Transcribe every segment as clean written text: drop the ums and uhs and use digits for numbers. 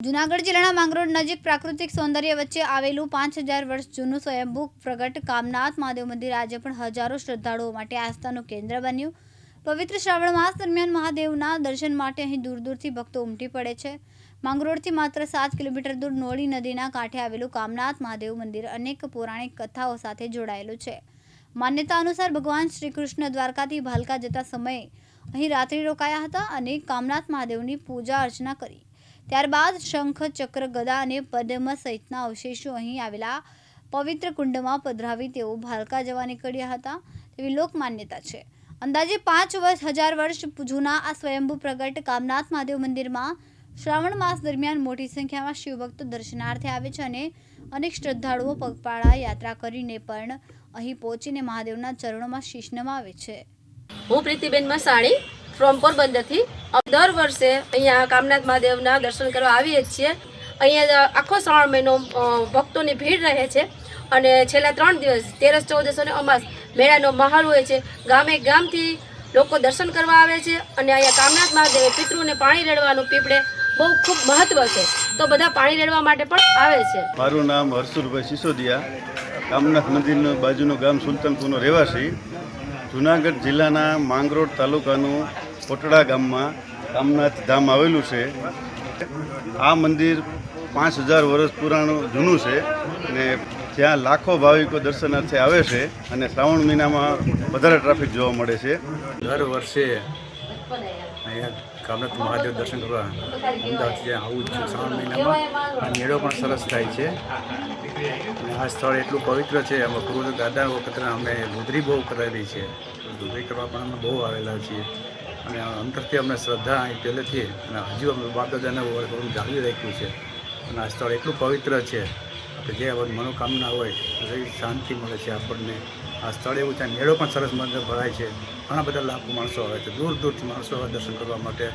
જૂનાગઢ જિલ્લાના માંગરોળ નજીક પ્રાકૃતિક સૌંદર્ય વચ્ચે આવેલું 5000 વર્ષ જૂનું સ્વયંભૂ પ્રગટ કામનાથ મહાદેવ મંદિર આજે પણ હજારો શ્રદ્ધાળુઓ માટે આસ્થાનું કેન્દ્ર બન્યું। પવિત્ર શ્રાવણ માસ દરમિયાન મહાદેવના દર્શન માટે અહીં દૂર દૂરથી ભક્તો ઉમટી પડે છે। માંગરોળથી માત્ર 7 કિલોમીટર દૂર નોળી નદીના કાંઠે આવેલું કામનાથ મહાદેવ મંદિર અનેક પૌરાણિક કથાઓ સાથે જોડાયેલું છે। માન્યતા અનુસાર ભગવાન શ્રી કૃષ્ણ દ્વારકાથી ભાલકા જતા સમયે અહીં રાત્રિ રોકાયા હતા અને કામનાથ મહાદેવની પૂજા અર્ચના કરી। ત્યારબાદ શંખ, ચક્ર, ગદા અને પદ્મ સહિતના અવશેષો અહીં આવેલા પવિત્ર કુંડમાં પધરાવી તેઓ ભાલકા જવા નીકળ્યા હતા તેવી લોકમાન્યતા છે। અંદાજે 5000 વર્ષ જૂના આ સ્વયંભૂ પ્રગટ કામનાથ મહાદેવ મંદિરમાં શ્રાવણ માસ દરમિયાન મોટી સંખ્યામાં શિવભક્તો દર્શનાર્થે આવે છે અને અનેક શ્રદ્ધાળુઓ પગપાળા યાત્રા કરીને પણ અહીં પહોંચીને મહાદેવના ચરણોમાં શીશ નમાવે છે। હું પ્રીતિબેન મસાણી ફ્રોમ પોરબંદરથી દર વર્ષે અહીંયા કામનાથ મહાદેવના દર્શન કરવા આવીએ છીએ। અહીંયા આખો શ્રાવણ મહિનો ભક્તોની ભીડ રહે છે અને છેલ્લા 3 દિવસ 13, 14 અને અમાસ મેળાનો માહોલ હોય છે। ગામે ગામથી લોકો દર્શન કરવા આવે છે અને અહીંયા કામનાથ મહાદેવે પિતૃને પાણી રેડવાનું પીપળે બહુ ખૂબ મહત્વ છે, તો બધા પાણી રેડવા માટે પણ આવે છે। મારું નામ હરસુરભાઈ સિસોદિયા, કામનાથ મંદિરનું બાજુનું ગામ સુલતાનપુરનો રહેવાસી। જૂનાગઢ જિલ્લાના માંગરોળ તાલુકાનું કોટડા ગામમાં કામનાથ ધામ આવેલું છે। આ મંદિર 5000 વર્ષ પુરાણું જૂનું છે અને ત્યાં લાખો ભાવિકો દર્શનાર્થે આવે છે અને શ્રાવણ મહિનામાં વધારે ટ્રાફિક જોવા મળે છે। દર વર્ષે અહીંયા કામનાથ મહાદેવ દર્શન કરવા અમદાવાદથી આવું જ છે। શ્રાવણ મહિનામાં આ મેળો પણ સરસ થાય છે અને આ સ્થળ એટલું પવિત્ર છે। અમે પૂર્વ દાદા વખતના અમે ધૂધરી બહુ કરેલી છે, ધૂધરી કરવા પણ અમે બહુ આવેલા છીએ અને અંતરથી અમને શ્રદ્ધા અહીં પહેલેથી અને હજુ અમે બાપ દાદાને બધું જાળવી રાખ્યું છે અને આ સ્થળ એટલું પવિત્ર છે કે જે મનોકામના હોય એ શાંતિ મળે છે આપણને। આ સ્થળ એવું છે, મેળો પણ સરસ મંદિર ભરાય છે, ઘણા બધા લાખો માણસો આવે છે, દૂર દૂરથી માણસો આવે દર્શન કરવા માટે।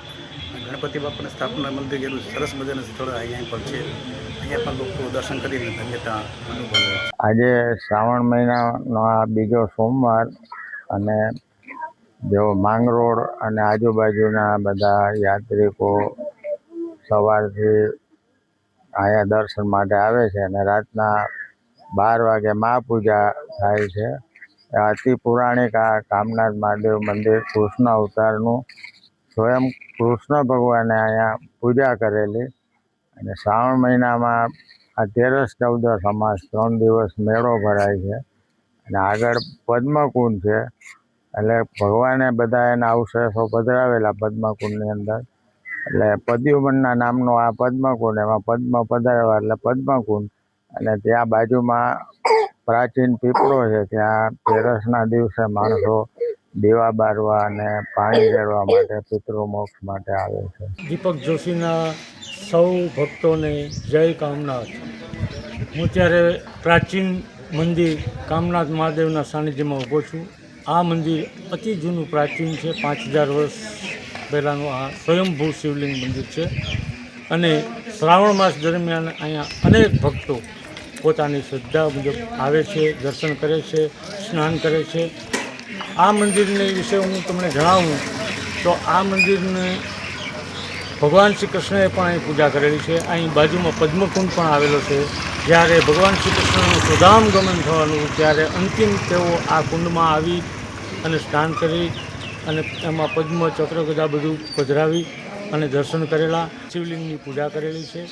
ગણપતિ બાપાની સ્થાપના મંદિર એટલું સરસ મજાનું સ્થળ અહીંયા પણ છે, અહીંયા પણ લોકો દર્શન કરીને ધન્યતા અનુભવે છે। આજે શ્રાવણ મહિનાનો આ બીજો સોમવાર અને જેઓ માંગરોળ અને આજુબાજુના બધા યાત્રિકો સવારથી અહીંયા દર્શન માટે આવે છે અને રાતના 12 વાગે મહાપૂજા થાય છે। અતિ પૌરાણિક આ કામનાથ મહાદેવ મંદિર કૃષ્ણ અવતારનું સ્વયં કૃષ્ણ ભગવાને અહીંયા પૂજા કરેલી અને શ્રાવણ મહિનામાં આ 13, 14 અમાસ 3 દિવસ મેળો ભરાય છે અને આગળ પદ્મકુંડ છે, એટલે ભગવાને બધા એના અવશેષો પધરાવેલા પદ્મકુંડની અંદર, એટલે પદ્યુમનના નામનો આ પદ્મકુંડ, એમાં પદ્મ પધરાવ્યા એટલે પદ્મકુંડ। અને ત્યાં બાજુમાં પ્રાચીન પીપળો છે, ત્યાં 13ના દિવસે માણસો દીવા બારવા અને પાણી રેડવા માટે પિતૃ મોક્ષ માટે આવે છે। દીપક જોશીના સૌ ભક્તોને જય કામનાથ। હું ત્યારે પ્રાચીન મંદિર કામનાથ મહાદેવના સાનિધ્યમાં ઊભો છું। આ મંદિર અતિ જૂનું પ્રાચીન છે, 5000 વર્ષ પહેલાંનું આ સ્વયંભૂ શિવલિંગ મંદિર છે અને શ્રાવણ માસ દરમિયાન અહીંયા અનેક ભક્તો પોતાની શ્રદ્ધા મુજબ આવે છે, દર્શન કરે છે, સ્નાન કરે છે। આ મંદિરને વિશે હું તમને જણાવું તો આ મંદિરને ભગવાન શ્રી કૃષ્ણએ પણ અહીં પૂજા કરેલી છે। અહીં બાજુમાં પદ્મકુંડ પણ આવેલો છે। જ્યારે ભગવાન શ્રી કૃષ્ણનું સુધામ ગમન થવાનું ત્યારે અંતિમ તેઓ આ કુંડમાં આવી અને સ્નાન કરી અને એમાં પદ્મ, ચક્ર, ગદા બધું પધરાવી અને દર્શન કરેલા, શિવલિંગની પૂજા કરેલી છે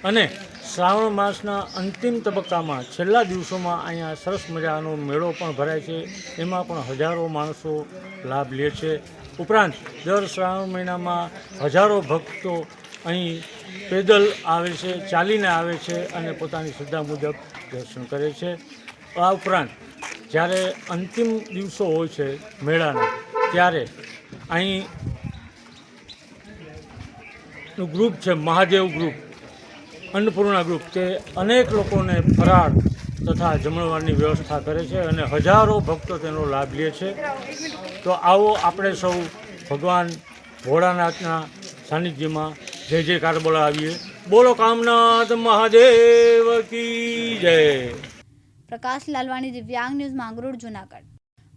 અને શ્રાવણ માસના અંતિમ તબક્કામાં છેલ્લા દિવસોમાં અહીંયા સરસ મજાનો મેળો પણ ભરાય છે, એમાં પણ હજારો માણસો લાભ લે છે। ઉપરાંત દર શ્રાવણ મહિનામાં હજારો ભક્તો અહીં પેદલ આવે છે, ચાલીને આવે છે અને પોતાની શ્રદ્ધા મુજબ દર્શન કરે છે। આ ઉપરાંત જ્યારે અંતિમ દિવસો હોય છે મેળાના, ત્યારે અહીંનું ગ્રુપ છે મહાદેવ ગ્રુપ, અન્નપૂર્ણા ગ્રુપ, તે અનેક લોકોને ફરાળ તથા જમણવારની વ્યવસ્થા કરે છે અને હજારો ભક્તો તેનો લાભ લે છે। તો આવો આપણે સૌ ભગવાન ભોળાનાથના સાનિધ્યમાં જય જયકાર બોલાવીએ। બોલો કામનાથ મહાદેવ કી જય। પ્રકાશ લાલવાણી, દિવ્યાંગ ન્યૂઝ, માંગરોળ, જૂનાગઢ।